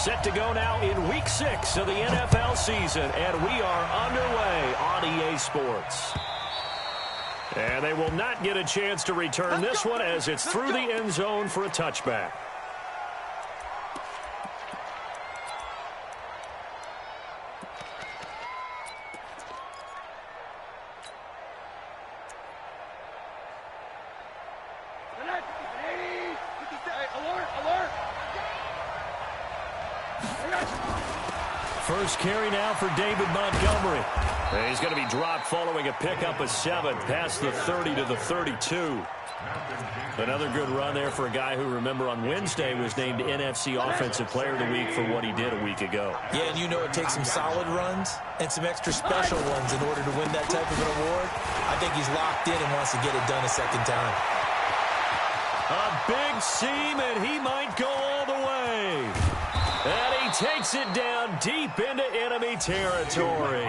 Set to go now in Week 6 of the NFL season, and we are underway on EA Sports. And they will not get a chance to return this one as it's through the end zone for a touchback. First carry now for David Montgomery. And he's going to be dropped following a pickup of 7 past the 30 to the 32. Another good run there for a guy who, remember, on Wednesday was named NFC Offensive Player of the Week for what he did a week ago. Yeah, and you know it takes some solid runs and some extra special ones in order to win that type of an award. I think he's locked in and wants to get it done a second time. A big seam, and he might go all the way. And he takes it down deep into enemy territory.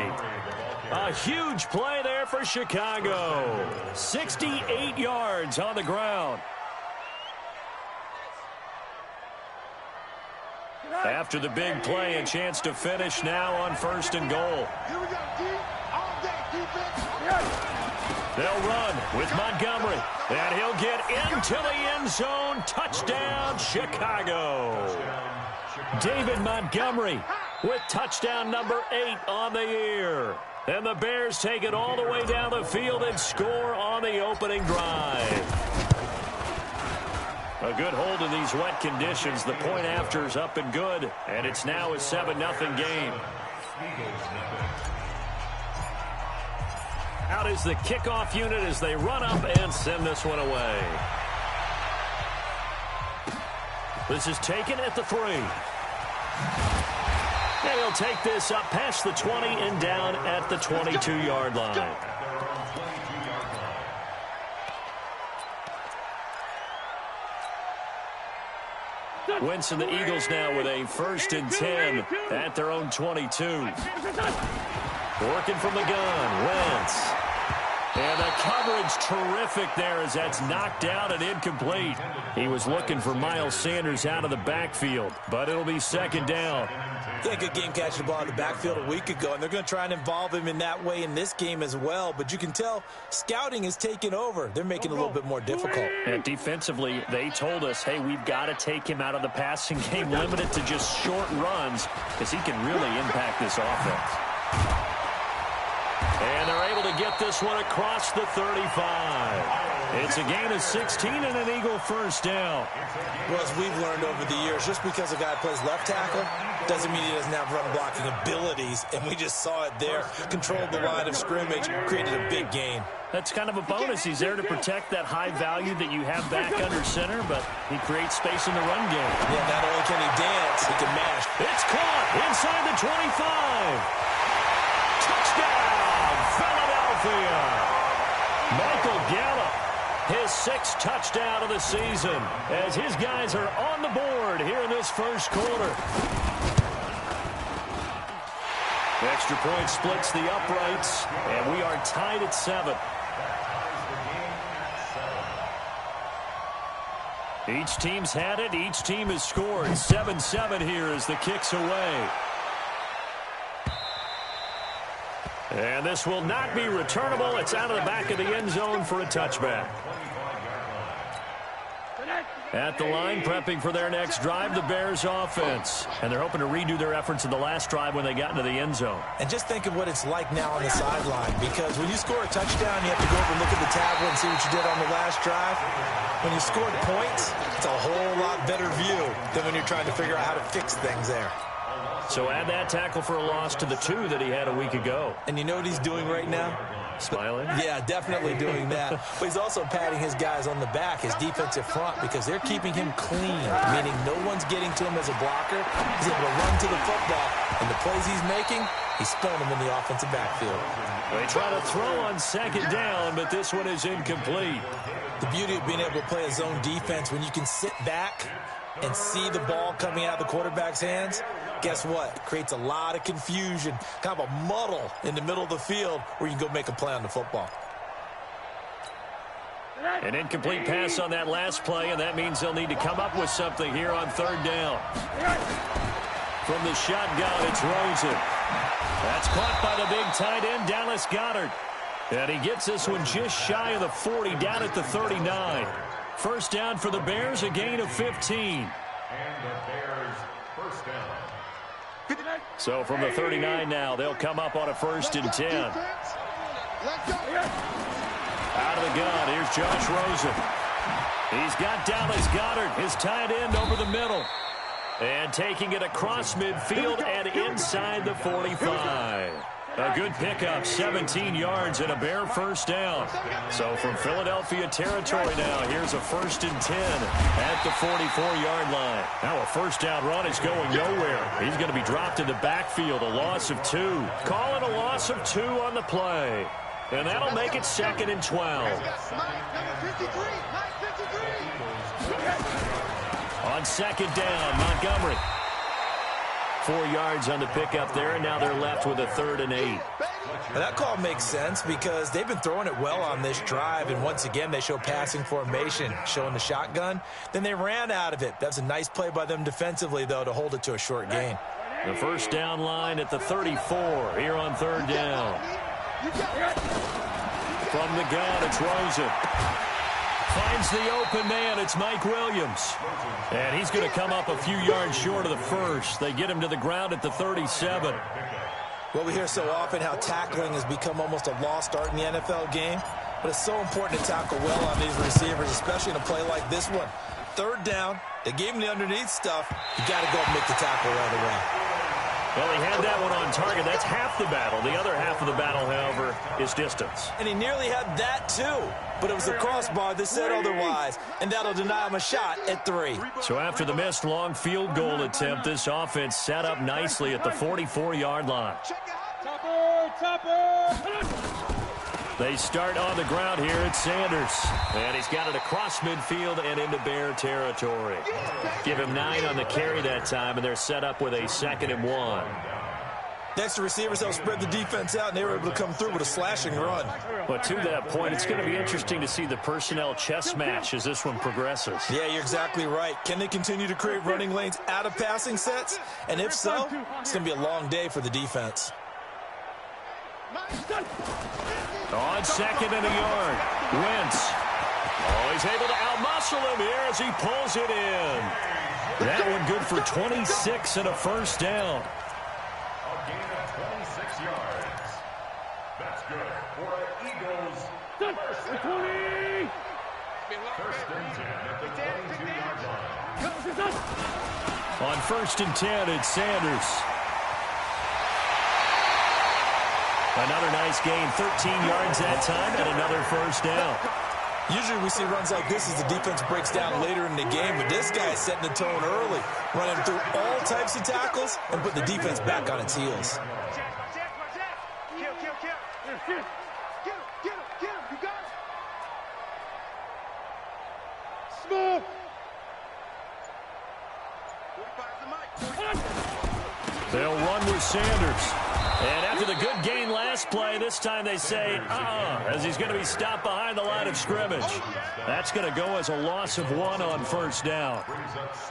A huge play there for Chicago. 68 yards on the ground. After the big play, a chance to finish now on 1st and goal. They'll run with Montgomery, and he'll get into the end zone. Touchdown, Chicago. David Montgomery with touchdown number 8 on the year. And the Bears take it all the way down the field and score on the opening drive. A good hold in these wet conditions. The point after is up and good, and it's now a 7-0 game. Out is the kickoff unit as they run up and send this one away. This is taken at the 3. And he'll take this up past the 20 and down at the 22-yard line. Wentz and the Eagles now with a 1st and 10 at their own 22. Working from the gun, Wentz. And the coverage terrific there as that's knocked out and incomplete. He was looking for Miles Sanders out of the backfield, but it'll be 2nd down. Yeah, good game catching the ball in the backfield a week ago, and they're going to try and involve him in that way in this game as well. But you can tell scouting is taking over. They're making it a little bit more difficult. And defensively, they told us, hey, we've got to take him out of the passing game, limited to just short runs, because he can really impact this offense. And they're able to get this one across the 35. It's a gain of 16 and an Eagle 1st down. Well, as we've learned over the years, just because a guy plays left tackle doesn't mean he doesn't have run blocking abilities, and we just saw it there. Controlled the line of scrimmage, created a big gain. That's kind of a bonus. He's there to protect that high value that you have back under center, but he creates space in the run game. Yeah, not only can he dance, he can mash. It's caught inside the 25. Touchdown, Philadelphia. Michael Gallup, his 6th touchdown of the season, as his guys are on the board here in this 1st quarter. The extra point splits the uprights, and we are tied at 7. Each team's had it. Each team has scored. 7-7 here as the kick's away. And this will not be returnable. It's out of the back of the end zone for a touchback. At the line, prepping for their next drive, the Bears offense. And they're hoping to redo their efforts in the last drive when they got into the end zone. And just think of what it's like now on the sideline, because when you score a touchdown, you have to go over and look at the tablet and see what you did on the last drive. When you scored points, it's a whole lot better view than when you're trying to figure out how to fix things there. So add that tackle for a loss to the 2 that he had a week ago. And you know what he's doing right now? Smiling? Yeah, definitely doing that. But he's also patting his guys on the back, his defensive front, because they're keeping him clean, meaning no one's getting to him as a blocker. He's able to run to the football, and the plays he's making, he's spilling them in the offensive backfield. They try to throw on 2nd down, but this one is incomplete. The beauty of being able to play a zone defense, when you can sit back and see the ball coming out of the quarterback's hands, guess what? It creates a lot of confusion, kind of a muddle in the middle of the field where you can go make a play on the football. An incomplete pass on that last play, and that means they'll need to come up with something here on 3rd down. From the shotgun, it's Rosen. That's caught by the big tight end, Dallas Goedert. And he gets this one just shy of the 40, down at the 39. First down for the Bears, a gain of 15. And the Bears first down. So from the 39 now, they'll come up on a 1st and 10. Out of the gun, here's Josh Rosen. He's got Dallas Goedert, his tight end, over the middle. And taking it across midfield and inside the 45. A good pickup, 17 yards and a Bear first down. So from Philadelphia territory now, here's a 1st and 10 at the 44-yard line. Now a first down run is going nowhere. He's going to be dropped in the backfield, a loss of 2. Call it a loss of 2 on the play. And that'll make it 2nd and 12. On 2nd down, Montgomery. 4 yards on the pickup there, and now they're left with a 3rd and 8. Well, that call makes sense because they've been throwing it well on this drive, and once again they show passing formation, showing the shotgun. Then they ran out of it. That's a nice play by them defensively, though, to hold it to a short gain. The first down line at the 34 here on 3rd down. From the gun, it's Rosen. Finds the open man. It's Mike Williams. And he's going to come up a few yards short of the first. They get him to the ground at the 37. Well, we hear so often how tackling has become almost a lost art in the NFL game. But it's so important to tackle well on these receivers, especially in a play like this one. 3rd down. They gave him the underneath stuff. You got to go and make the tackle right away. Well, he had that one on target. That's half the battle. The other half of the battle, however, is distance. And he nearly had that, too. But it was the crossbar that said otherwise. And that'll deny him a shot at 3. So after the missed long field goal attempt, this offense set up nicely at the 44-yard line. They start on the ground here at Sanders. And he's got it across midfield and into Bear territory. Give him 9 on the carry that time, and they're set up with a 2nd and 1. Next, the receivers help spread the defense out, and they were able to come through with a slashing run. But to that point, it's going to be interesting to see the personnel chess match as this one progresses. Yeah, you're exactly right. Can they continue to create running lanes out of passing sets? And if so, it's going to be a long day for the defense. On 2nd and a yard, Wentz. Oh, he's able to outmuscle him here as he pulls it in. That one good for 26 and a first down. A gain of 26 yards. That's good for the Eagles. First and 10 at the 22-yard line. On 1st and 10, it's Sanders. Another nice gain, 13 yards that time, and another first down. Usually we see runs like this as the defense breaks down later in the game, but this guy is setting the tone early, running through all types of tackles and putting the defense back on its heels. They'll run with Sanders. And after the good gain last play, this time they say, as he's going to be stopped behind the line of scrimmage. That's going to go as a loss of 1 on first down.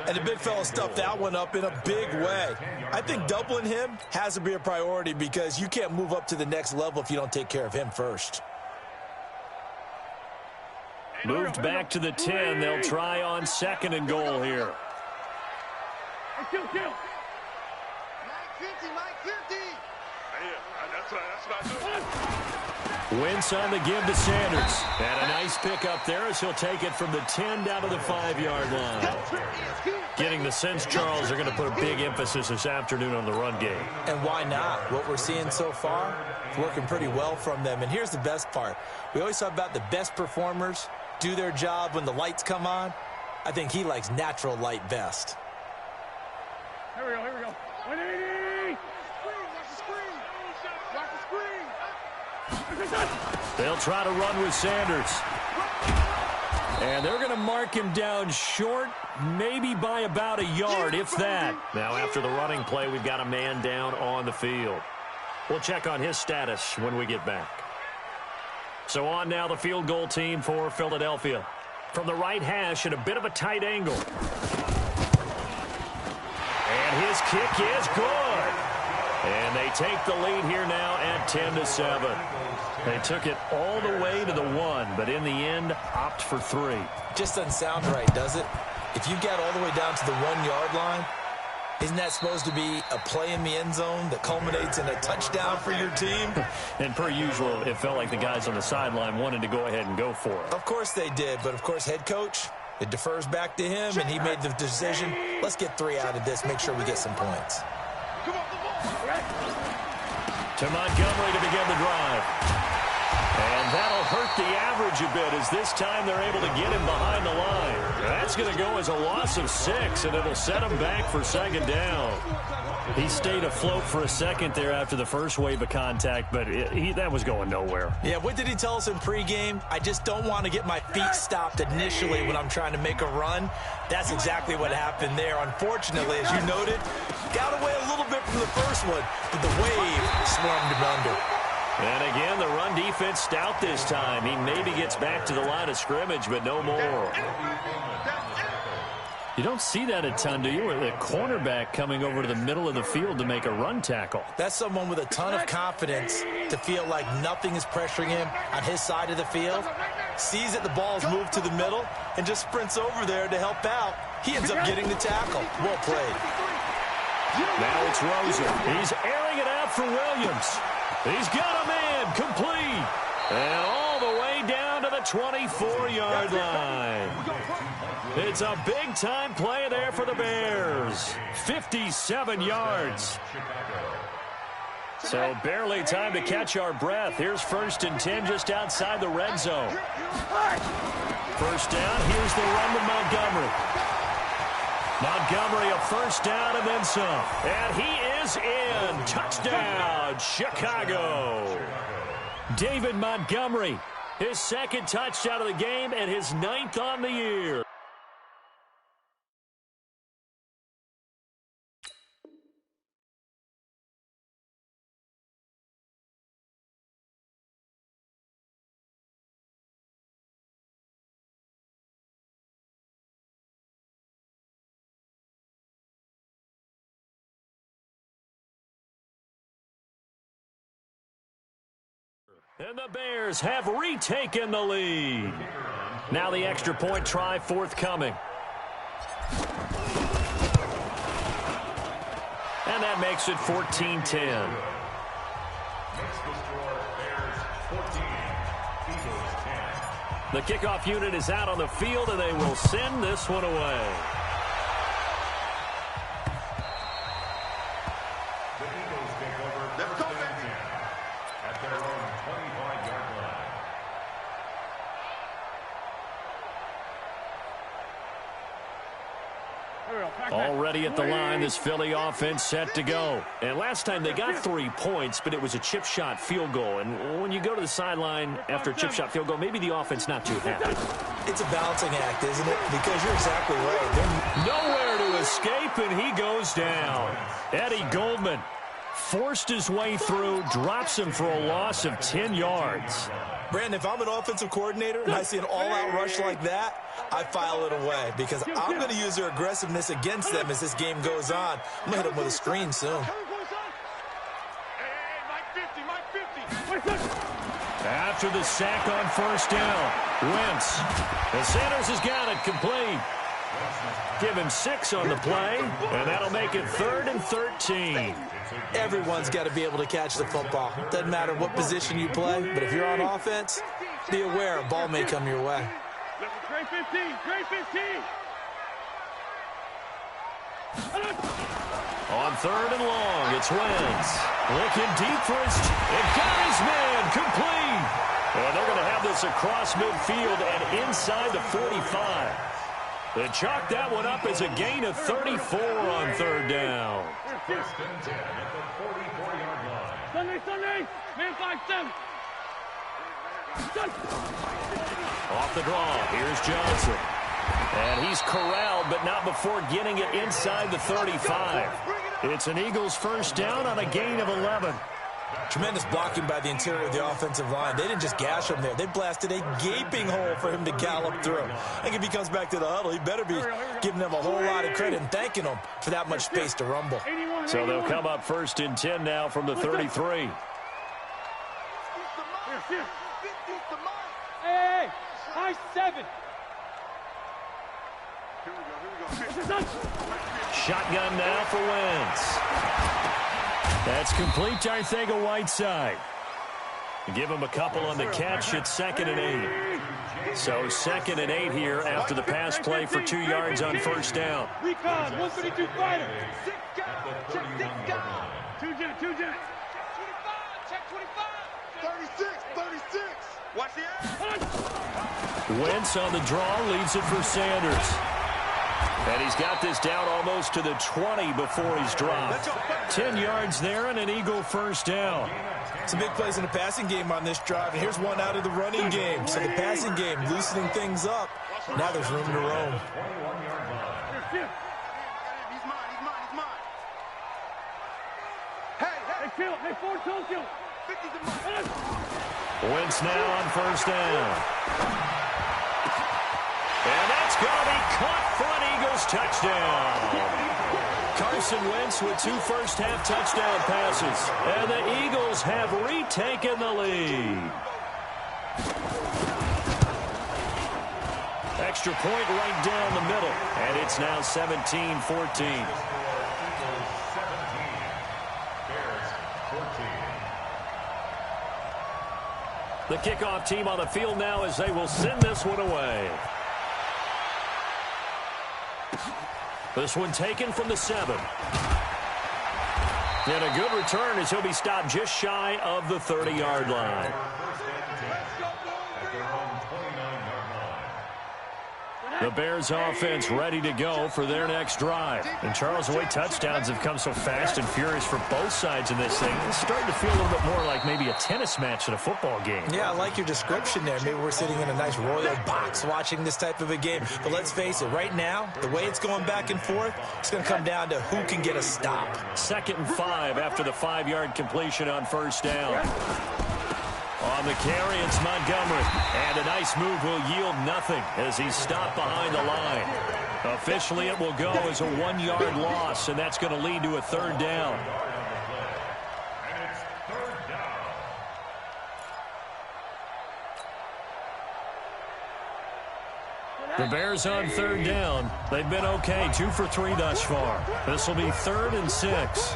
And the big fella stuffed that one up in a big way. I think doubling him has to be a priority because you can't move up to the next level if you don't take care of him first. Moved back to the 10. They'll try on 2nd and goal here. Wentz on the give to Sanders. And a nice pickup there as he'll take it from the 10 down to the 5-yard line. Getting the sense, Charles, they're going to put a big emphasis this afternoon on the run game. And why not? What we're seeing so far is working pretty well from them. And here's the best part. We always talk about the best performers do their job when the lights come on. I think he likes natural light best. Here we go. 180! They'll try to run with Sanders. And they're going to mark him down short, maybe by about a yard, if that. Now, after the running play, we've got a man down on the field. We'll check on his status when we get back. So on now the field goal team for Philadelphia. From the right hash at a bit of a tight angle. And his kick is good. And they take the lead here now at 10-7. They took it all the way to the 1, but in the end, opt for 3. Just doesn't sound right, does it? If you get all the way down to the 1-yard line, isn't that supposed to be a play in the end zone that culminates in a touchdown for your team? And per usual, it felt like the guys on the sideline wanted to go ahead and go for it. Of course they did, but of course head coach, it defers back to him, and he made the decision, let's get 3 out of this, make sure we get some points. To Montgomery to begin the drive. And that'll hurt the average a bit as this time they're able to get him behind the line. That's going to go as a loss of 6, and it'll set him back for 2nd down. He stayed afloat for a second there after the first wave of contact, but that was going nowhere. Yeah, what did he tell us in pregame? I just don't want to get my feet stopped initially when I'm trying to make a run. That's exactly what happened there. Unfortunately, as you noted, got away a little bit from the first one, but the wave swarmed him under. And again, the run defense stout this time. He maybe gets back to the line of scrimmage, but no more. You don't see that a ton, do you? The cornerback coming over to the middle of the field to make a run tackle. That's someone with a ton of confidence to feel like nothing is pressuring him on his side of the field. Sees that the ball's moved to the middle and just sprints over there to help out. He ends up getting the tackle. Well played. Now it's Rosen. He's airing it out for Williams. He's got a man complete. And all the way down to the 24-yard line. It's a big-time play there for the Bears. 57 yards. So barely time to catch our breath. Here's 1st and 10 just outside the red zone. First down, here's the run to Montgomery. Montgomery a first down and then some. And he is in. Touchdown, Chicago. David Montgomery, his 2nd touchdown of the game and his 9th on the year. And the Bears have retaken the lead. Now the extra point try forthcoming. And that makes it 14-10. The kickoff unit is out on the field, and they will send this one away. Already at the line, this Philly offense set to go. And last time they got 3 points, but it was a chip shot field goal. And when you go to the sideline after a chip shot field goal, maybe the offense not too happy. It's a balancing act, isn't it? Because you're exactly right. They're nowhere to escape, and he goes down. Eddie Goldman forced his way through, drops him for a loss of 10 yards. Brandon, if I'm an offensive coordinator and I see an all-out rush like that, I file it away because I'm going to use their aggressiveness against them as this game goes on. I'm going to hit them with a screen soon. After the sack on first down, Wentz. And Sanders has got it complete. Give him 6 on the play, and that'll make it 3rd and 13. Everyone's got to be able to catch the football. Doesn't matter what position you play, but if you're on offense, be aware a ball may come your way. Trey 15, Trey 15. On 3rd and long, it's Wentz. Looking deep for his... It got his man complete. And they're going to have this across midfield and inside the 45. They chalk that one up as a gain of 34 on 3rd down. First and 10 at the 44-yard line. Sunday, man 5-7. Off the draw, here's Johnson. And he's corralled, but not before getting it inside the 35. It's an Eagles first down on a gain of 11. Tremendous blocking by the interior of the offensive line. They didn't just gash him there. They blasted a gaping hole for him to gallop through. I think if he comes back to the huddle, he better be giving them a whole lot of credit and thanking them for that much space to rumble. So they'll come up 1st and 10 now from the 33. Hey, high 7. Shotgun now for Wentz. That's complete to Arcega-Whiteside. Give him a couple on the catch. It's 2nd and 8. So 2nd and 8 here after the pass play for 2 yards on 1st down. Recon, 132 fighter. 6 guys. 2 jet. Check 25. 36. Watch the Wentz on the draw, leaves it for Sanders. And he's got this down almost to the 20 before he's dropped. 10 yards there and an Eagle 1st down. Some big plays in the passing game on this drive, and here's one out of the running game. So the passing game loosening things up. Now there's room to roam. He's mine. Hey, Ford, Tokyo. 50's mine. Wentz now on 1st down. And that's going to be caught for an Eagles touchdown. Carson Wentz with 2 first-half touchdown passes. And the Eagles have retaken the lead. Extra point right down the middle. And it's now 17-14. The kickoff team on the field now as they will send this one away. This one taken from the 7. And a good return as he'll be stopped just shy of the 30-yard line. The Bears offense ready to go for their next drive. And Charles, the way touchdowns have come so fast and furious for both sides in this thing, it's starting to feel a little bit more like maybe a tennis match in a football game. Yeah, I like your description there. Maybe we're sitting in a nice royal box watching this type of a game. But let's face it, right now, the way it's going back and forth, it's going to come down to who can get a stop. 2nd and 5 after the 5-yard completion on 1st down. On the carry, it's Montgomery. And a nice move will yield nothing as he's stopped behind the line. Officially, it will go as a 1-yard loss, and that's going to lead to a 3rd down. And it's 3rd down. The Bears on 3rd down. They've been okay, 2 for 3 thus far. This will be 3rd and 6.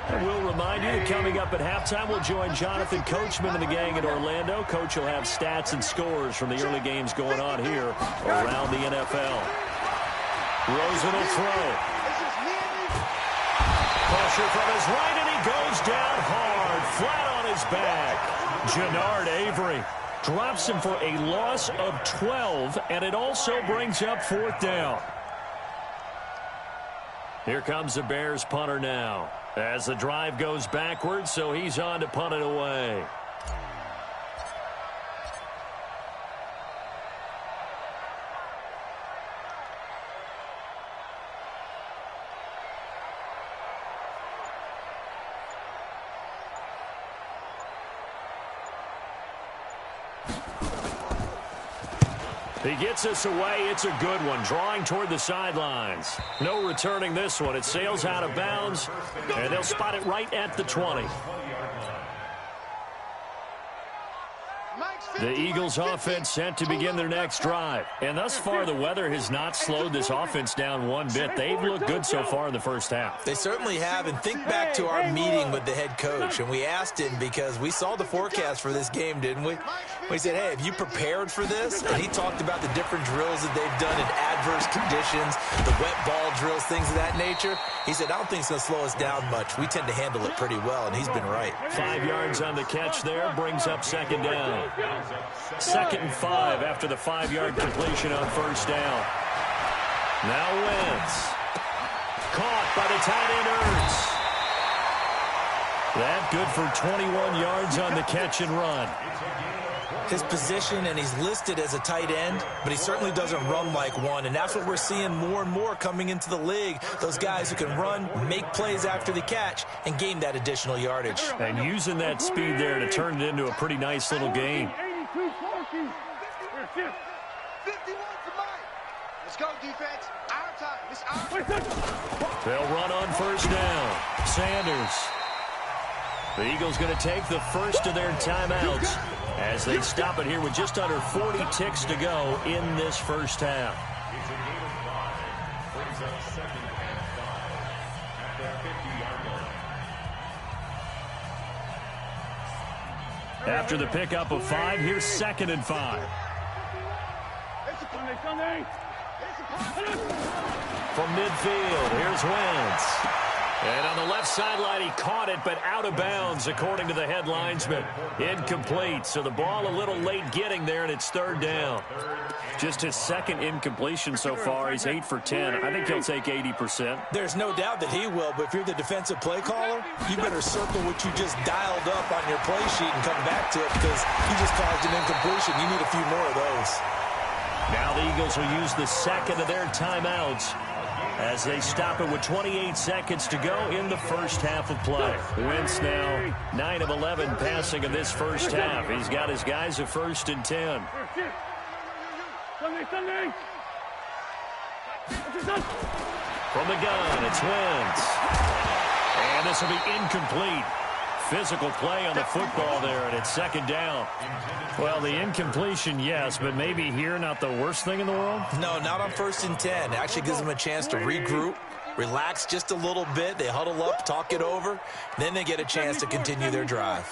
And we'll remind you that coming up at halftime, we'll join Jonathan Coachman and the gang in Orlando. Coach will have stats and scores from the early games going on here around the NFL. Rosen will throw. Pressure from his right, and he goes down hard, flat on his back. Jannard Avery drops him for a loss of 12, and it also brings up 4th down. Here comes the Bears punter now. As the drive goes backwards, so he's on to punt it away. He gets us away. It's a good one. Drawing toward the sidelines. No returning this one. It sails out of bounds, and they'll spot it right at the 20. The Eagles offense set to begin their next drive. And thus far, the weather has not slowed this offense down one bit. They've looked good so far in the first half. They certainly have. And think back to our meeting with the head coach. And we asked him because we saw the forecast for this game, didn't we? We said, hey, have you prepared for this? And he talked about the different drills that they've done in adverse conditions, the wet ball drills, things of that nature. He said, I don't think it's going to slow us down much. We tend to handle it pretty well, and he's been right. 5 yards on the catch there brings up 2nd down. 2nd and 5 after the 5-yard completion on 1st down. Now Wentz. Caught by the tight end Ertz. That good for 21 yards on the catch and run. his position, and he's listed as a tight end, but he certainly doesn't run like one, and that's what we're seeing more and more coming into the league. Those guys who can run, make plays after the catch, and gain that additional yardage. And using that speed there to turn it into a pretty nice little game. 82-40. 51 Let's go, defense. Our time. It's our time. They'll run on first down. Sanders. The Eagles going to take the first of their timeouts as they stop it here with just under 40 ticks to go in this first half. It's a game of 5. Brings up second and 5 at the 50-yard line. After the pickup of 5, here's 2nd and 5. Sunday. From midfield, here's Wentz. And on the left sideline, he caught it, but out of bounds, according to the head linesman. Incomplete, so the ball a little late getting there, and it's 3rd down. Just his 2nd incompletion so far. He's 8 for 10. I think he'll take 80%. There's no doubt that he will, but if you're the defensive play caller, you better circle what you just dialed up on your play sheet and come back to it, because he just caused an incompletion. You need a few more of those. Now the Eagles will use the 2nd of their timeouts as they stop it with 28 seconds to go in the first half of play. Wentz now 9 of 11 passing in this first half. He's got his guys at 1st and 10. Sunday. From the gun, it's Wentz. And this will be incomplete. Physical play on the football there, and it's 2nd down. Well, the incompletion, yes, but maybe here not the worst thing in the world? No, not on 1st and 10. It actually gives them a chance to regroup, relax just a little bit. They huddle up, talk it over. Then they get a chance to continue their drive.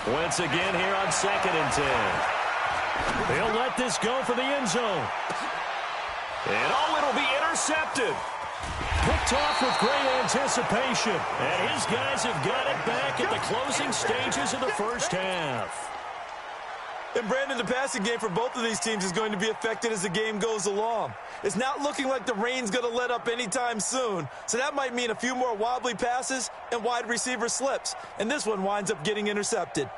Wentz again here on 2nd and 10. They'll let this go for the end zone. And it'll be intercepted. Picked off with great anticipation. And his guys have got it back at the closing stages of the first half. And, Brandon, the passing game for both of these teams is going to be affected as the game goes along. It's not looking like the rain's going to let up anytime soon. So that might mean a few more wobbly passes and wide receiver slips. And this one winds up getting intercepted.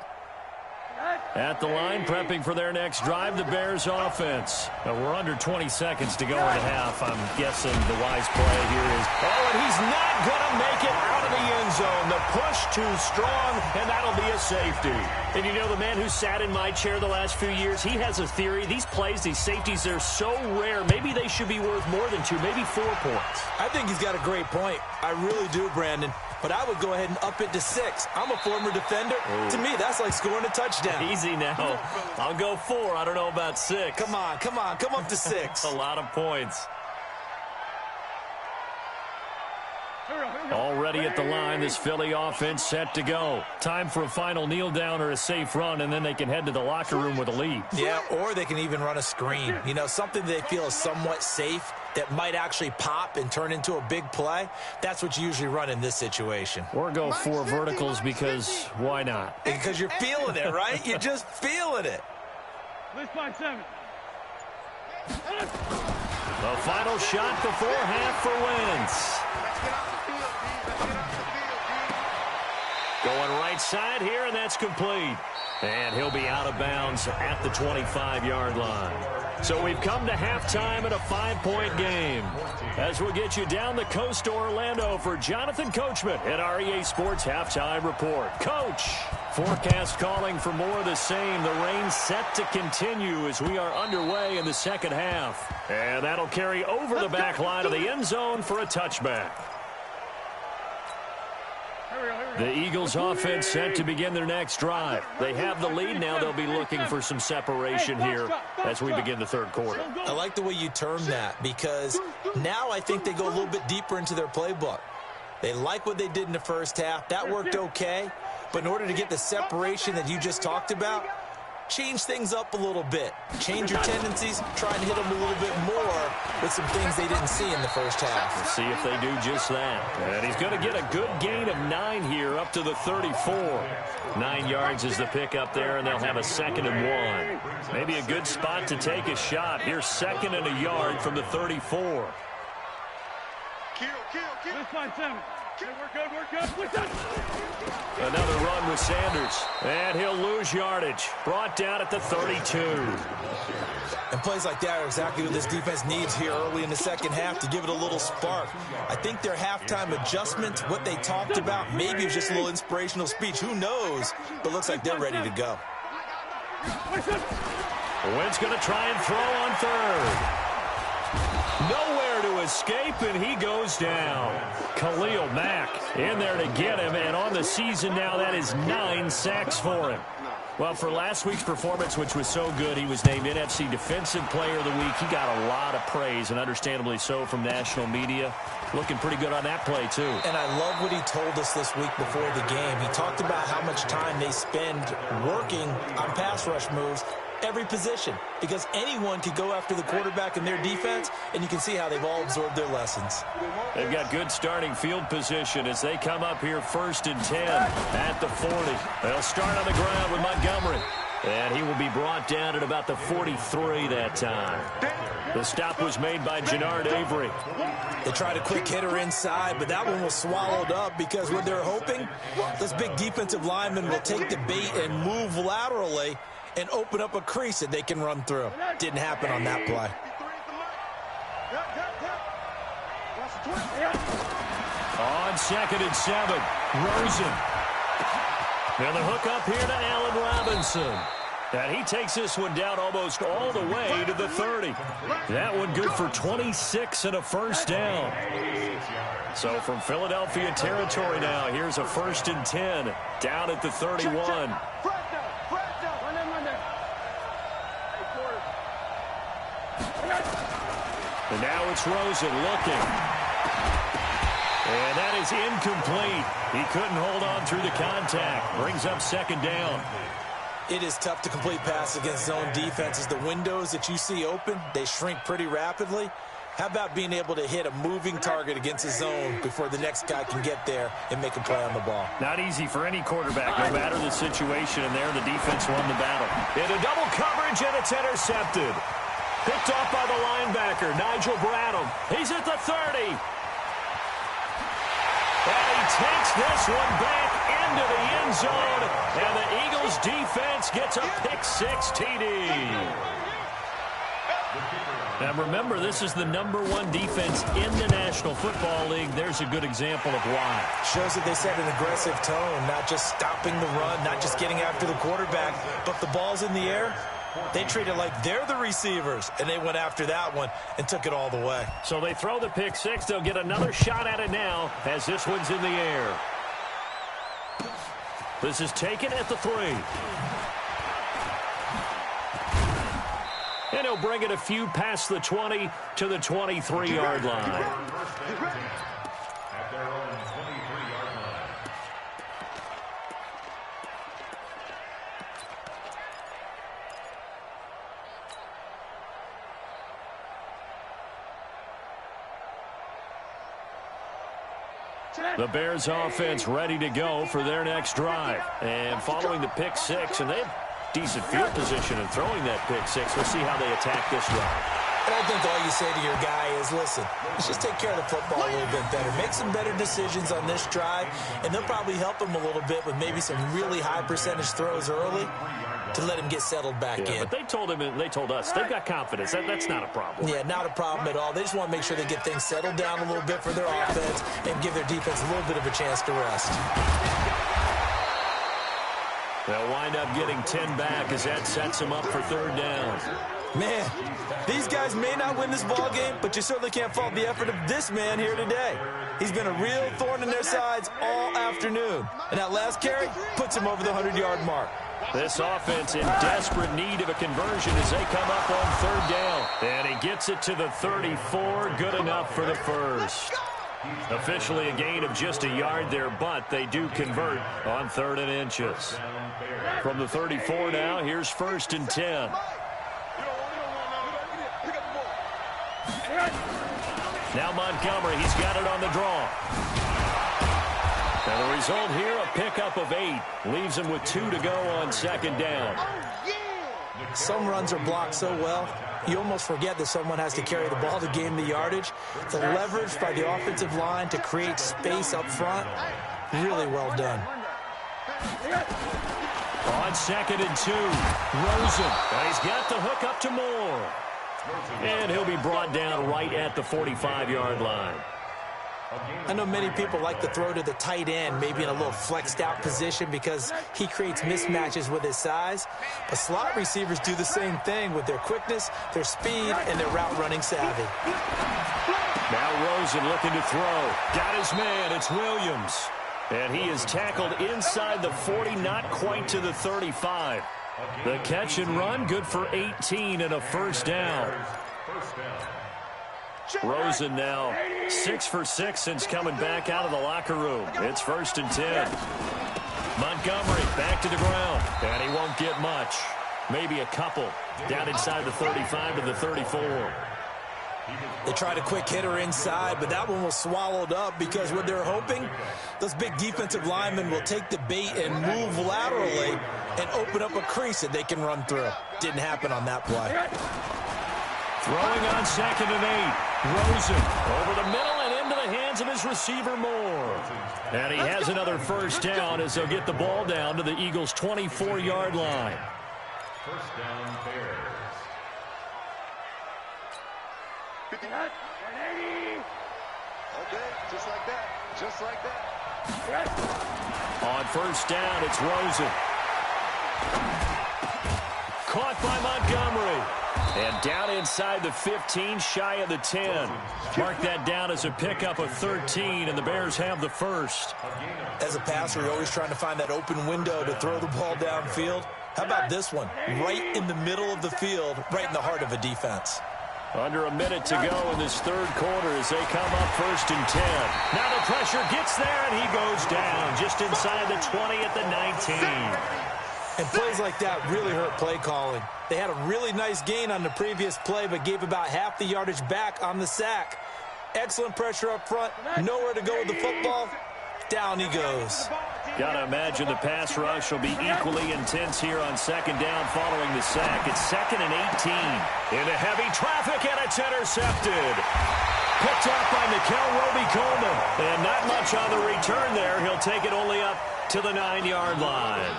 At the line, prepping for their next drive, the Bears offense. We're under 20 seconds to go in the half. I'm guessing the wise play here is, and he's not going to make it out of the end zone. The push too strong, and that'll be a safety. And you know, the man who sat in my chair the last few years, he has a theory. These plays, these safeties, they're so rare. Maybe they should be worth more than 2, maybe 4 points. I think he's got a great point. I really do, Brandon. But I would go ahead and up it to 6. I'm a former defender. Ooh. To me, that's like scoring a touchdown. Easy now. I'll go 4. I don't know about 6. Come on. Come up to 6. A lot of points. Already at the line, this Philly offense set to go. Time for a final kneel down or a safe run, and then they can head to the locker room with a lead. Yeah, or they can even run a screen. You know, something they feel is somewhat safe that might actually pop and turn into a big play. That's what you usually run in this situation. Or go 4 verticals because why not? Because you're feeling it, right? You're just feeling it. Let's find 7. The final shot before half for Wentz. Going right side here, and that's complete. And he'll be out of bounds at the 25-yard line. So we've come to halftime in a 5-point game. As we'll get you down the coast to Orlando for Jonathan Coachman at our EA Sports Halftime Report. Coach, forecast calling for more of the same. The rain set to continue as we are underway in the second half. And that'll carry over the back line of the end zone for a touchback. The Eagles offense set to begin their next drive. They have the lead now. They'll be looking for some separation here as we begin the third quarter. I like the way you term that because now I think they go a little bit deeper into their playbook. They like what they did in the first half. That worked okay. But in order to get the separation that you just talked about, change things up a little bit. Change your tendencies. Try and hit them a little bit more with some things they didn't see in the first half. We'll see if they do just that. And he's going to get a good gain of 9 here up to the 34. 9 yards is the pickup there, and they'll have a 2nd and 1. Maybe a good spot to take a shot. Here's 2nd and a yard from the 34. Let's find 7. We're good. Another run with Sanders. And he'll lose yardage. Brought down at the 32. And plays like that are exactly what this defense needs here early in the second half to give it a little spark. I think their halftime adjustment, what they talked about, maybe it was just a little inspirational speech. Who knows? But looks like they're ready to go. Wentz going to try and throw on third. Nowhere to escape, and he goes down. Khalil Mack in there to get him, and on the season now, that is 9 sacks for him. Well, for last week's performance, which was so good, he was named NFC Defensive Player of the Week. He got a lot of praise, and understandably so, from national media. Looking pretty good on that play, too. And I love what he told us this week before the game. He talked about how much time they spend working on pass rush moves, every position, because anyone could go after the quarterback in their defense, and you can see how they've all absorbed their lessons. They've got good starting field position as they come up here 1st and 10 at the 40. They'll start on the ground with Montgomery, and he will be brought down at about the 43 that time. The stop was made by Jannard Avery. They tried a quick hitter inside, but that one was swallowed up because what they're hoping, this big defensive lineman will take the bait and move laterally and open up a crease that they can run through. Didn't happen on that play. On 2nd and 7, Rosen. Now the hook up here to Allen Robinson. And he takes this one down almost all the way to the 30. That one good for 26 and a first down. So from Philadelphia territory now, here's a 1st and 10 down at the 31. And now it's Rosen looking. And that is incomplete. He couldn't hold on through the contact. Brings up 2nd down. It is tough to complete passes against zone defenses. The windows that you see open, they shrink pretty rapidly. How about being able to hit a moving target against a zone before the next guy can get there and make a play on the ball? Not easy for any quarterback, no matter the situation. And there, the defense won the battle. Into double coverage, and it's intercepted. Picked off by the linebacker, Nigel Bradham. He's at the 30. And he takes this one back into the end zone. And the Eagles defense gets a pick-6 TD. Now remember, this is the #1 defense in the National Football League. There's a good example of why. Shows that they set an aggressive tone, not just stopping the run, not just getting after the quarterback, but if the ball's in the air, they treat it like they're the receivers, and they went after that one and took it all the way. So they throw the pick-6. They'll get another shot at it now as this one's in the air. This is taken at the 3. And he'll bring it a few past the 20 to the 23-yard line. At their own 23-yard line. The Bears offense ready to go for their next drive. And following the pick-6, and they have decent field position in throwing that pick-6. We'll see how they attack this drive. And I think all you say to your guy is, listen, let's just take care of the football a little bit better. Make some better decisions on this drive, and they'll probably help him a little bit with maybe some really high percentage throws early to let him get settled back in. But they told him, and they told us, they've got confidence. That's not a problem. Yeah, not a problem at all. They just want to make sure they get things settled down a little bit for their offense and give their defense a little bit of a chance to rest. They'll wind up getting 10 back as that sets them up for 3rd down. Man, these guys may not win this ball game, but you certainly can't fault the effort of this man here today. He's been a real thorn in their sides all afternoon. And that last carry puts him over the 100-yard mark. This offense in desperate need of a conversion as they come up on 3rd down. And he gets it to the 34. Good enough for the first. Officially a gain of just a yard there, but they do convert on 3rd and inches. From the 34 now, here's 1st and 10. Now Montgomery, he's got it on the draw. And the result here, a pickup of 8. Leaves him with 2 to go on 2nd down. Some runs are blocked so well, you almost forget that someone has to carry the ball to gain the yardage. The leverage by the offensive line to create space up front, really well done. On 2nd and 2, Rosen. And he's got the hook up to Moore. And he'll be brought down right at the 45-yard line. I know many people like to throw to the tight end, maybe in a little flexed out position because he creates mismatches with his size. But slot receivers do the same thing with their quickness, their speed, and their route running savvy. Now Rosen looking to throw. Got his man. It's Williams. And he is tackled inside the 40, not quite to the 35. The catch and run, good for 18 and a first down. Rosen now 6 for 6 since coming back out of the locker room. It's 1st and 10. Montgomery back to the ground, and he won't get much. Maybe a couple down inside the 35 to the 34. They tried a quick hitter inside, but that one was swallowed up because what they're hoping, those big defensive linemen will take the bait and move laterally and open up a crease that they can run through. Didn't happen on that play. Throwing on 2nd and 8. Rosen over the middle and into the hands of his receiver Moore. And he has another first down as they'll get the ball down to the Eagles' 24-yard line. First down, Bears. Okay, just like that. Just like that. On first down, it's Rosen. Caught by Montgomery. And down inside the 15, shy of the 10. Mark that down as a pickup of 13, and the Bears have the first. As a passer, you're always trying to find that open window to throw the ball downfield. How about this one? Right in the middle of the field, right in the heart of a defense. Under a minute to go in this third quarter as they come up 1st and 10. Now the pressure gets there, and he goes down just inside the 20 at the 19. And plays like that really hurt play calling. They had a really nice gain on the previous play, but gave about half the yardage back on the sack. Excellent pressure up front, nowhere to go with the football. Down he goes. Gotta imagine the pass rush will be equally intense here on 2nd down following the sack. It's 2nd and 18. Into heavy traffic, and it's intercepted. Picked off by Nikel Roby-Coleman. And not much on the return there. He'll take it only up to the 9-yard line.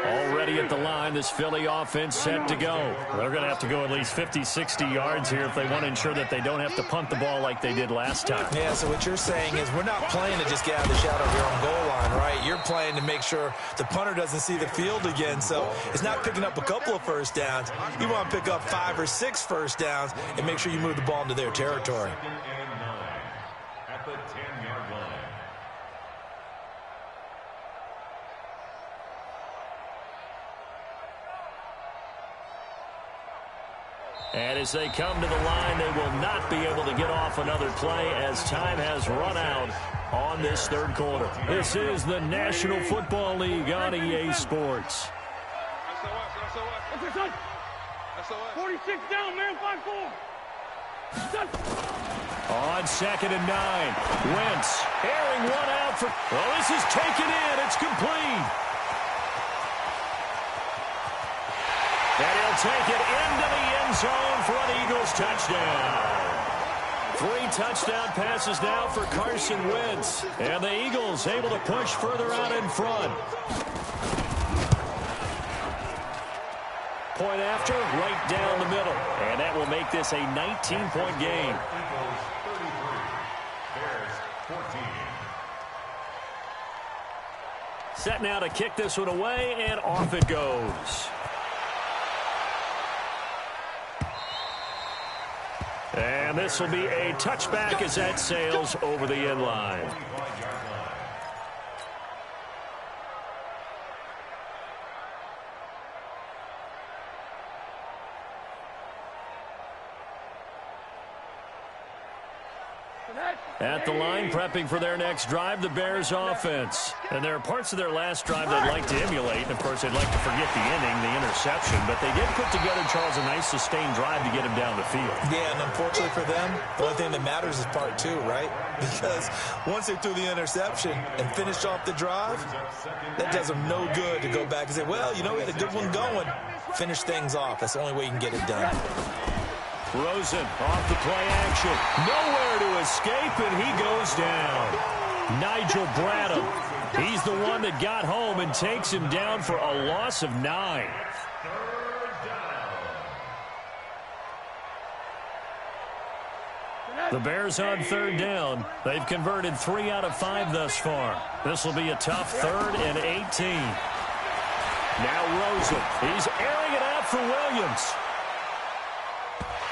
Already at the line, this Philly offense set to go. They're going to have to go at least 50, 60 yards here if they want to ensure that they don't have to punt the ball like they did last time. Yeah, so what you're saying is we're not playing to just get out of the shadow of your own goal line, right? You're playing to make sure the punter doesn't see the field again. So it's not picking up a couple of first downs. You want to pick up 5 or 6 first downs and make sure you move the ball into their territory. At the 10-yard line. And as they come to the line, they will not be able to get off another play as time has run out on this third quarter. This is the National Football League on EA Sports. 46 down, man, 5-4. On 2nd and 9, Wentz airing one out for... Well, this is taken in. It's complete. And he'll take it into the end zone for an Eagles touchdown. 3 touchdown passes now for Carson Wentz. And the Eagles able to push further out in front. Point after, right down the middle. And that will make this a 19-point game. Eagles 33, Bears 14. Set now to kick this one away, and off it goes. And this will be a touchback as that sails over the end line. At the line, prepping for their next drive, the Bears offense. And there are parts of their last drive they'd like to emulate. And, of course, they'd like to forget the inning, the interception. But they did put together, Charles, a nice sustained drive to get him down the field. Yeah, and unfortunately for them, the only thing that matters is part two, right? Because once they threw the interception and finished off the drive, that does them no good to go back and say, well, you know, we had a good one going. Finish things off. That's the only way you can get it done. Rosen off the play action. Nowhere to escape, and he goes down. Nigel Bradham. He's the one that got home and takes him down for a loss of 9. The Bears on third down. They've converted 3 out of 5 thus far. This will be a tough 3rd and 18. Now Rosen. He's airing it out for Williams.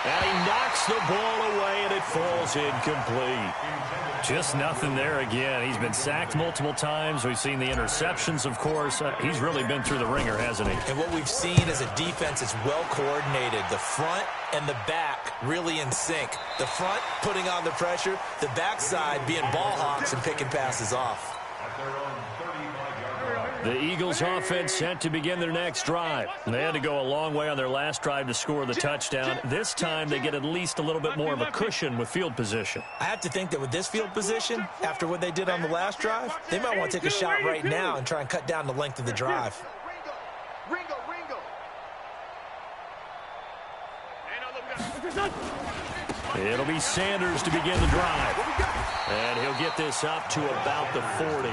And he knocks the ball away, and it falls incomplete. Just nothing there again. He's been sacked multiple times. We've seen the interceptions, of course. He's really been through the ringer, hasn't he? And what we've seen is a defense that's well coordinated. The front and the back really in sync. The front putting on the pressure, the backside being ball hawks and picking passes off. The Eagles offense set to begin their next drive. They had to go a long way on their last drive to score the touchdown. This time they get at least a little bit more of a cushion with field position. I have to think that with this field position, after what they did on the last drive, they might want to take a shot right now and try and cut down the length of the drive. Ringo. It'll be Sanders to begin the drive. And he'll get this up to about the 40.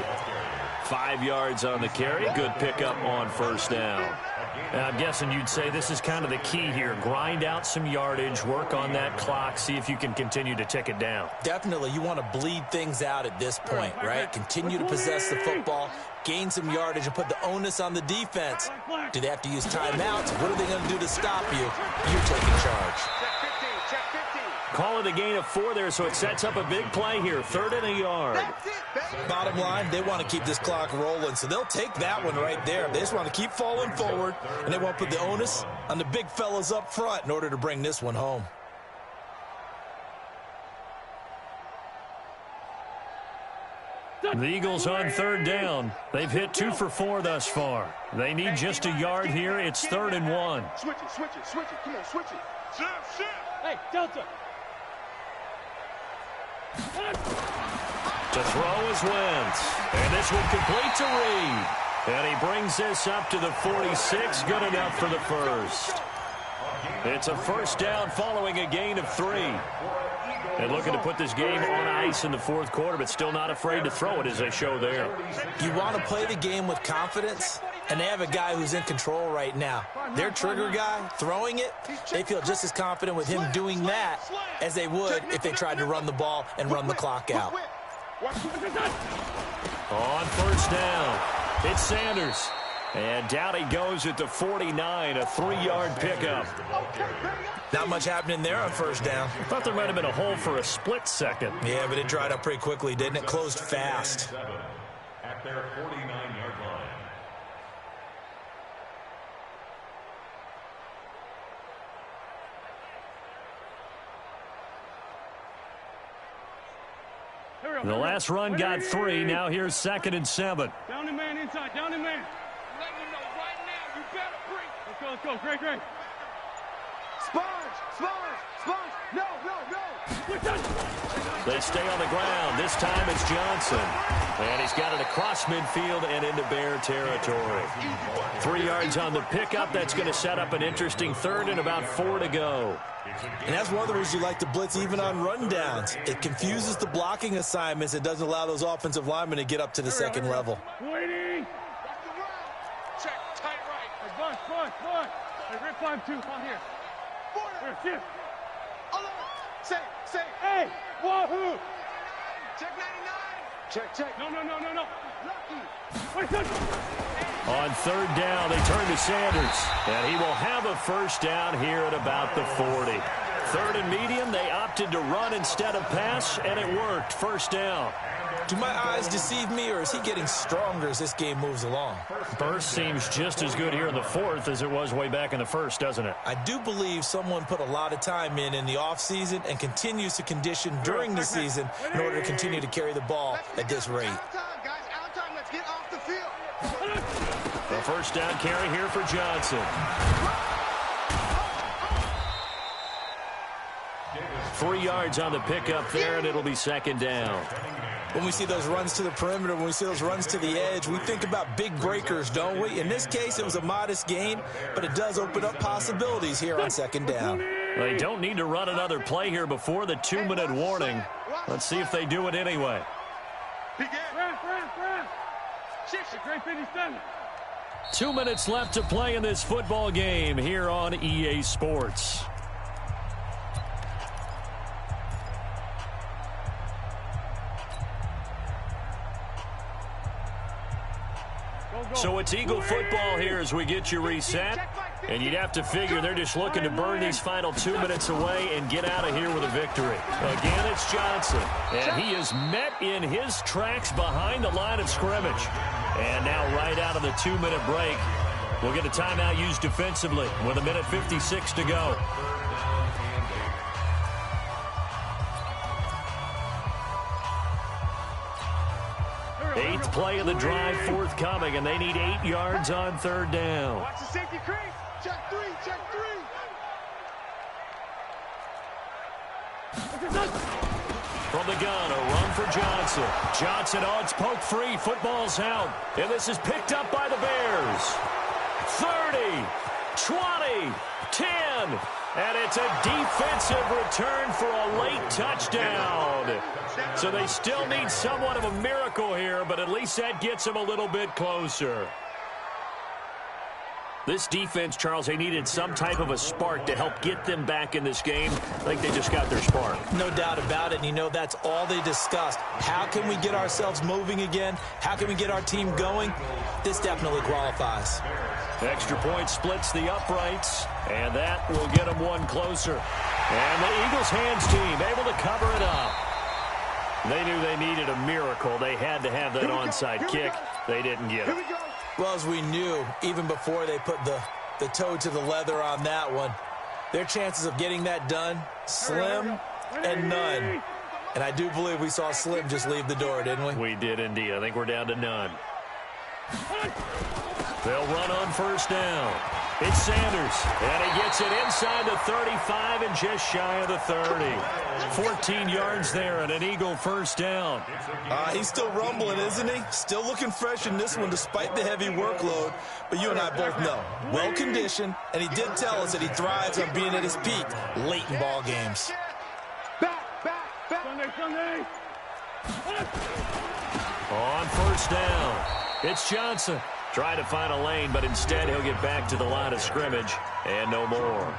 5 yards on the carry. Good pickup on first down. I'm guessing you'd say this is kind of the key here. Grind out some yardage, work on that clock, see if you can continue to tick it down. Definitely. You want to bleed things out at this point, right? Continue to possess the football, gain some yardage, and put the onus on the defense. Do they have to use timeouts? What are they going to do to stop you? You're taking charge. Check 15. Call it a gain of 4 there, so it sets up a big play here. 3rd and a yard. That's it, baby. Bottom line, they want to keep this clock rolling, so they'll take that one right there. They just want to keep falling forward, and they want to put the onus on the big fellas up front in order to bring this one home. The Eagles on 3rd down. They've hit 2 for 4 thus far. They need just a yard here. It's 3rd and 1. Switch it. Come on, switch it. Shift. Hey, Delta. To throw is Wentz. And this one complete to Reed. And he brings this up to the 46. Good enough for the first. It's a first down following a gain of 3. And looking to put this game on ice in the 4th quarter, but still not afraid to throw it as they show there. You want to play the game with confidence, and they have a guy who's in control right now. Their trigger guy, throwing it, they feel just as confident with him doing that as they would if they tried to run the ball and run the clock out. On first down, it's Sanders. And down he goes at the 49, a 3-yard pickup. Not much happening there on first down. I thought there might have been a hole for a split second. Yeah, but it dried up pretty quickly, didn't it? Closed fast. At their 49-yard line. The last run got 3. Now here's 2nd and 7. Down the man inside. Down the man. Let me know right now. You better bring. Let's go. Great. Sponge. No. They stay on the ground. This time it's Johnson. And he's got it across midfield and into Bear territory. 3 yards on the pickup. That's going to set up an interesting 3rd and about 4 to go. And that's one of the reasons you like to blitz even on rundowns. It confuses the blocking assignments. It doesn't allow those offensive linemen to get up to the second level. Waiting. Check. Tight right. Hey, Bud. Hey, Rip 5-2. On here. Here, shift. Say. Hey, wahoo. Check 99. Check. No. Lucky. Wait, good. On 3rd down, they turn to Sanders. And he will have a first down here at about the 40. Third and medium, they opted to run instead of pass, and it worked. First down. Do my eyes deceive me, or is he getting stronger as this game moves along? Burst seems just as good here in the fourth as it was way back in the first, doesn't it? I do believe someone put a lot of time in the offseason and continues to condition during the season in order to continue to carry the ball at this rate. Out time, guys. Out time. Let's get off the field. The first down carry here for Johnson. 3 yards on the pickup there, and it'll be second down. When we see those runs to the perimeter, when we see those runs to the edge, we think about big breakers, don't we? In this case, it was a modest gain, but it does open up possibilities here on second down. They don't need to run another play here before the 2-minute warning. Let's see if they do it anyway. Great 57. 2 minutes left to play in this football game here on EA Sports. So it's Eagle football here as we get you reset. And you'd have to figure they're just looking to burn these final 2 minutes away and get out of here with a victory. Again, it's Johnson. And he is met in his tracks behind the line of scrimmage. And now right out of the 2-minute break, we'll get a timeout used defensively with 1:56 to go. Eighth play of the drive forthcoming, and they need 8 yards on third down. Watch the safety crease. Check three. Check three. From the gun, a run for Johnson. Johnson, oh, it's poke free. Football's out. And this is picked up by the Bears. 30, 20, 10. And it's a defensive return for a late touchdown. So they still need somewhat of a miracle here, but at least that gets them a little bit closer. This defense, Charles, they needed some type of a spark to help get them back in this game. I think they just got their spark. No doubt about it. And you know, that's all they discussed. How can we get ourselves moving again? How can we get our team going? This definitely qualifies. Extra point splits the uprights, and that will get them one closer. And the Eagles hands team able to cover it up. They knew they needed a miracle. They had to have that onside kick. They didn't get it. Well, as we knew, even before they put the toe to the leather on that one, their chances of getting that done, slim and none. And I do believe we saw Slim just leave the door, didn't we? We did indeed. I think we're down to none. They'll run on first down. It's Sanders, and he gets it inside the 35 and just shy of the 30. 14 yards there and an Eagle first down. He's still rumbling, isn't he? Still looking fresh in this one despite the heavy workload. But you and I both know, well-conditioned, and he did tell us that he thrives on being at his peak late in ball games. Sunday. On first down, it's Johnson. Trying to find a lane, but instead he'll get back to the line of scrimmage and no more.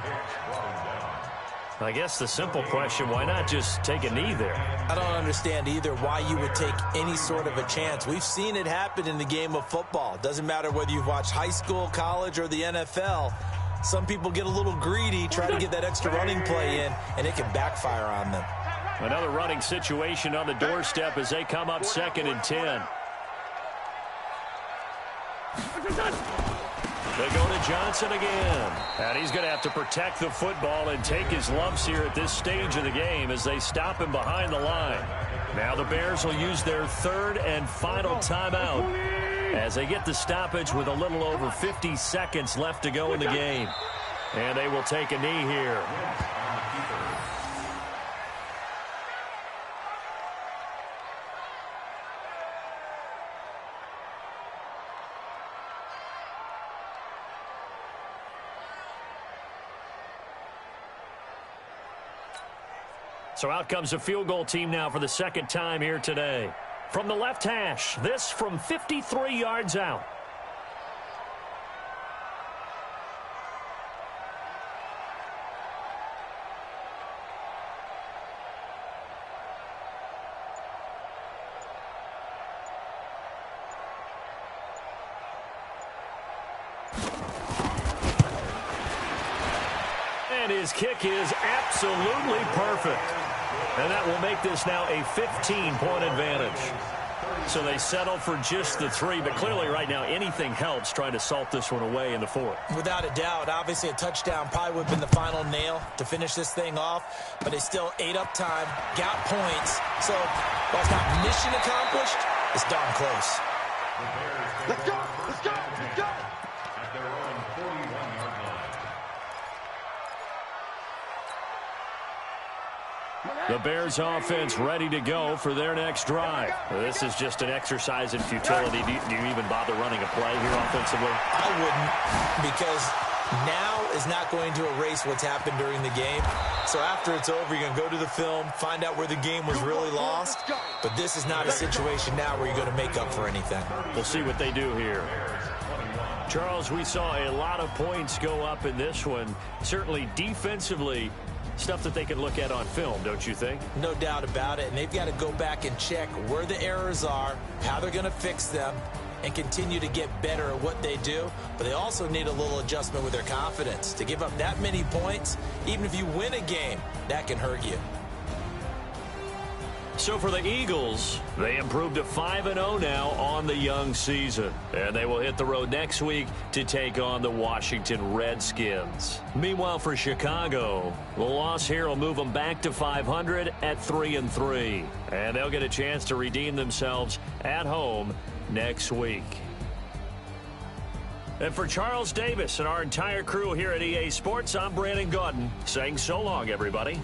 I guess the simple question, why not just take a knee there? I don't understand either why you would take any sort of a chance. We've seen it happen in the game of football. Doesn't matter whether you've watched high school, college, or the NFL. Some people get a little greedy, try to get that extra running play in, and it can backfire on them. Another running situation on the doorstep as they come up 2nd and 10. They go to Johnson again. And he's going to have to protect the football and take his lumps here at this stage of the game as they stop him behind the line. Now the Bears will use their third and final timeout as they get the stoppage with a little over 50 seconds left to go in the game. And they will take a knee here. So out comes the field goal team now for the second time here today. From the left hash, this from 53 yards out. His kick is absolutely perfect. And that will make this now a 15-point advantage. So they settle for just the 3, but clearly right now anything helps trying to salt this one away in the 4th. Without a doubt, obviously a touchdown probably would have been the final nail to finish this thing off, but they still ate up time, got points. So while it's not mission accomplished, it's darn close. Let's go! Let's go! Let's go! At their own 41-yard line. The Bears offense ready to go for their next drive. This is just an exercise in futility. Do you even bother running a play here offensively? I wouldn't, because now is not going to erase what's happened during the game. So after it's over, you're going to go to the film, find out where the game was really lost. But this is not a situation now where you're going to make up for anything. We'll see what they do here. Charles, we saw a lot of points go up in this one. Certainly defensively, stuff that they can look at on film, don't you think? No doubt about it. And they've got to go back and check where the errors are, how they're going to fix them, and continue to get better at what they do. But they also need a little adjustment with their confidence. To give up that many points, even if you win a game, that can hurt you. So for the Eagles, they improved to 5-0 now on the young season. And they will hit the road next week to take on the Washington Redskins. Meanwhile, for Chicago, the loss here will move them back to 500 at 3-3. And they'll get a chance to redeem themselves at home next week. And for Charles Davis and our entire crew here at EA Sports, I'm Brandon Gaudin saying so long, everybody.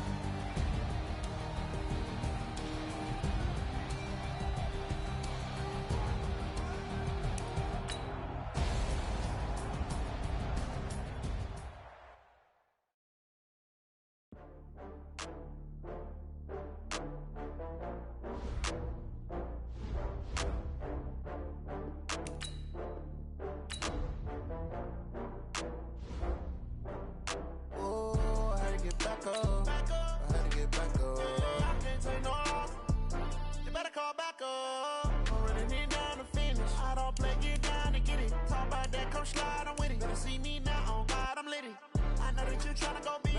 Slide, I'm with it. Better see me now, on God, I'm litty. I know that you tryna go be